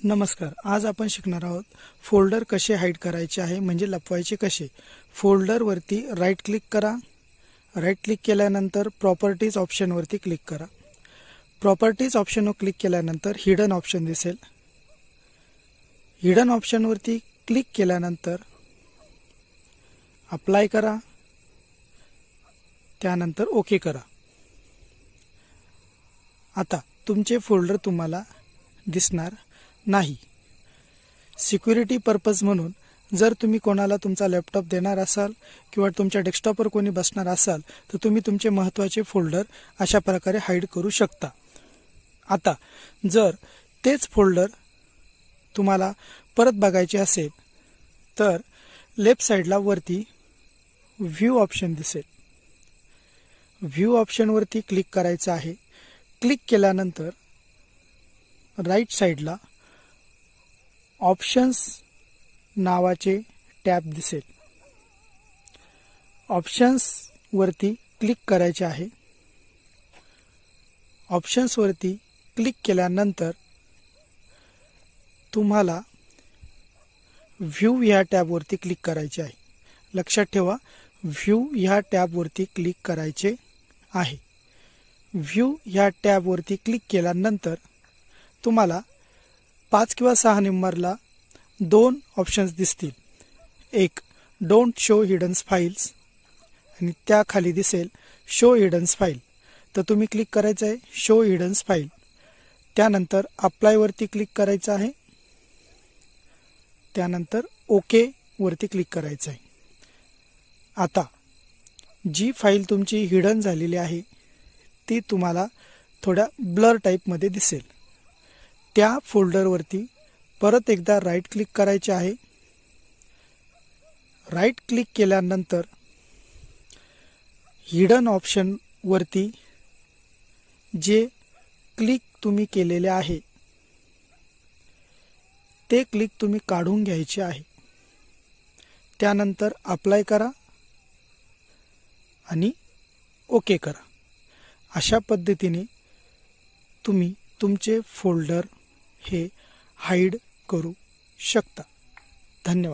नमस्कार. आज आपण शिकणार आहोत फोल्डर कसे हाईड करायचे आहे, म्हणजे लपवायचे कसे. फोल्डरवरती राईट क्लिक करा. राईट क्लिक केल्यानंतर प्रॉपर्टीज ऑप्शनवरती क्लिक करा. प्रॉपर्टीज ऑप्शनवर क्लिक केल्यानंतर हिडन ऑप्शन दिसेल. हिडन ऑप्शनवरती क्लिक केल्यानंतर अप्लाय करा, त्यानंतर ओके करा. आता तुमचे फोल्डर तुम्हाला दिसणार नाही. सिक्युरिटी पर्पज म्हणून जर तुम्ही कोणाला तुमचा लॅपटॉप देणार असाल किंवा तुमच्या डेस्कटॉपवर कोणी बसणार असाल तर तुम्ही तुमचे महत्त्वाचे फोल्डर अशा प्रकारे हाईड करू शकता. आता जर तेच फोल्डर तुम्हाला परत बघायचे असेल तर लेफ्ट साईडला वरती व्ह्यू ऑप्शन दिसेल. व्ह्यू ऑप्शनवरती क्लिक करायचं आहे. क्लिक केल्यानंतर राईट साईडला ऑप्शन्स नावाचे टॅब दिसेल. ऑप्शन्स वरती क्लिक करायचे आहे. ऑप्शन्स वरती क्लिक केल्यानंतर तुम्हाला व्ह्यू ह्या टॅबवरती क्लिक करायचे आहे. लक्षात ठेवा, व्ह्यू ह्या टॅबवरती क्लिक करायचे आहे. व्ह्यू ह्या टॅबवरती क्लिक केल्यानंतर तुम्हाला 5 किंवा 6 नंबरला 2 ऑप्शन्स दिसतील. एक डोंट शो हिडन फाइल्स आणि त्याखाली दिसेल शो हिडन फाइल. तर तुम्ही क्लिक करायचं आहे शो हिडन फाइल. त्यानंतर अप्लाय वरती क्लिक करायचं आहे. त्यानंतर ओके वरती क्लिक करायचं आहे. आता जी फाईल तुमची हिडन झालेली आहे ती तुम्हाला थोड्या ब्लर टाईपमध्ये दिसेल. त्या फोल्डरवरती परत एकदा राईट क्लिक करायचे आहे. राईट क्लिक केल्यानंतर हिडन ऑप्शन वरती जे क्लिक तुम्ही केलेले आहे ते क्लिक तुम्ही काढून घ्यायचे आहे. त्यानंतर अप्लाय करा आणि ओके करा. अशा पद्धतीने तुम्ही तुमचे फोल्डर हे हाईड करू शकता. धन्यवाद.